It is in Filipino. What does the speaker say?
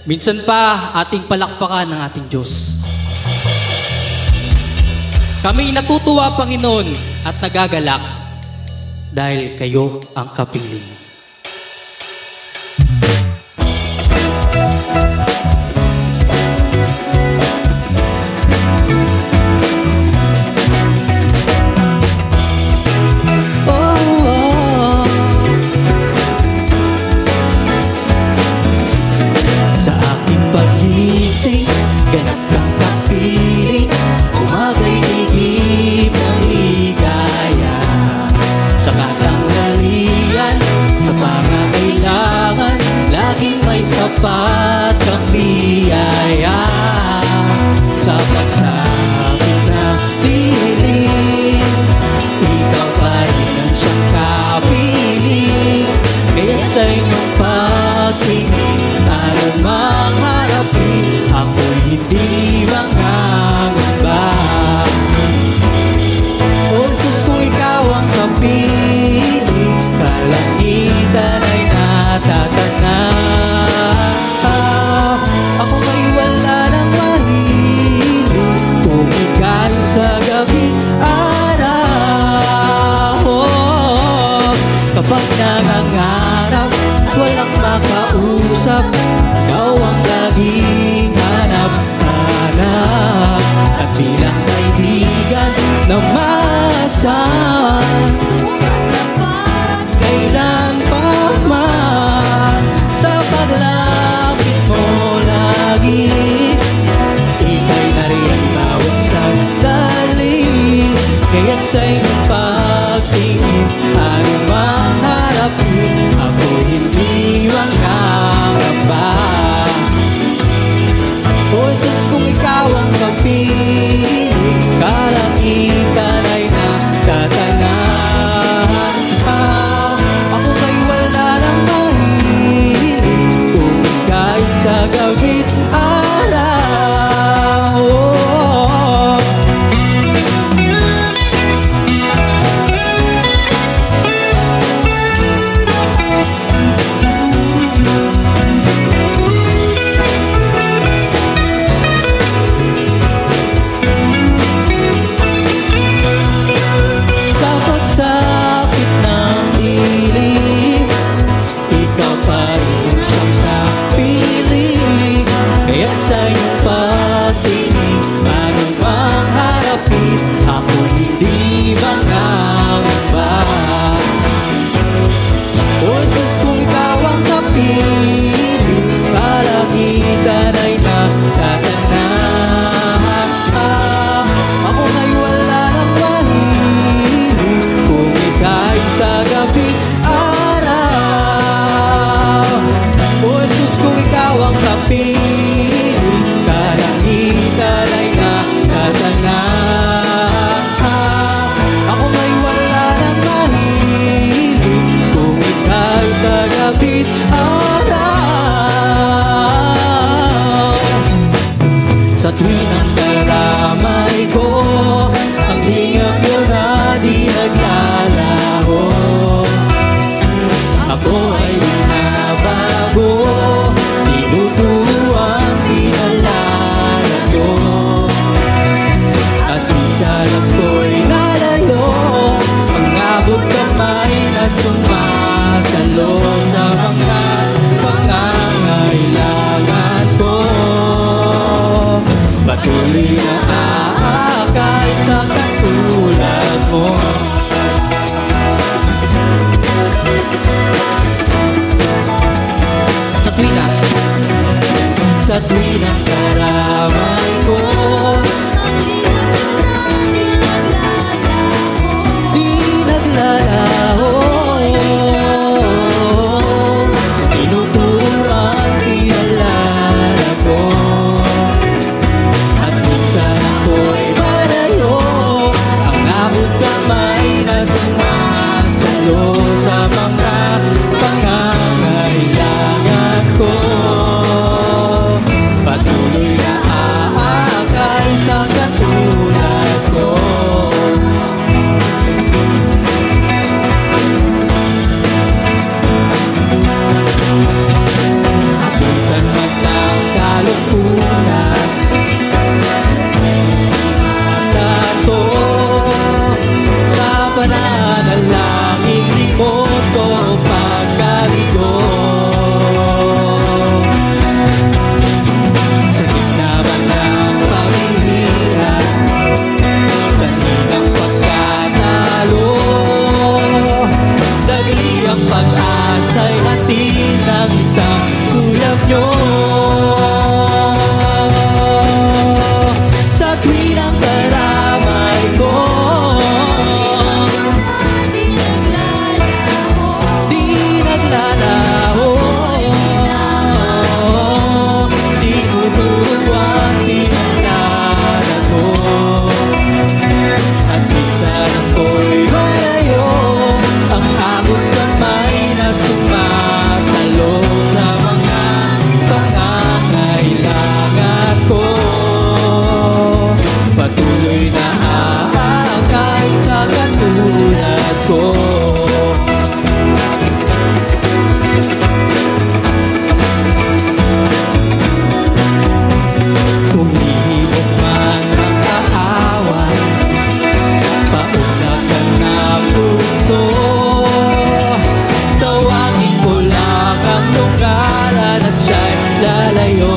Minsan pa ating palakpakan ng ating Diyos. Kami natutuwa, Panginoon, at nagagalak dahil kayo ang kapiling. Ganap kang kapiling, umagay igib ng ligaya. Sa katanghalian, sa pangangailangan, laging may sapat kang biyaya. Sa pagsapit ng dilim, ikaw pa rin ang siyang kapiling. Kaya sa inyong pagtingin, anumang harapin, ako'y hindi mangangamba. O Diyos, kung ikaw ang kapiling, kalangitan ay natatanaw. Ako may wala ng mahilig, tumigan sa gabi araw. Kapag nangangarap, walang makausap, ikaw ang laging hanap-hanap. At bilang kaibigan na maasahan, kailan pa man sa paglapit mo lagi, ika'y nariyan bawat sandali. Kaya't sa iyong pagtingin, anumang harapin, ako hindi mangangamba. O Diyos, kung ikaw ang kapiling, kalangitan ay natatanahan. Ako kay wala ng mahilig, tumigay sa gabi't araw. Sa tuwing ang karamay ko, ang hinga ko na di naglalaho. Ako ay binabago, tinutuwang pinalalago. At isalang ko'y lalayo, ang abot kamay na sumasalo sa mga pangangailangan ko. Patuloy na aakay sa katulad mo. Sa tuwing ang karamay ko, di naglalaho. Tinuturo ang pinalala ko. At minsan ako'y malayo, ang abot kamay na sumasalo sa mga pangangailangan ko. Patuloy ng isang sulat nyo. Sa tuwing ang karamay ko, di naglalaho, di tuturuan pinalala ko. At minsan ako'y malayo, ang abot kamay na sumasalog sa mga pangangailangan ko. Patuloy na aakay sa katulad ko. Humihigop man ang kaaway, paunakan na puso, tawagin ko lang ang nungalan at siya'y lalayo.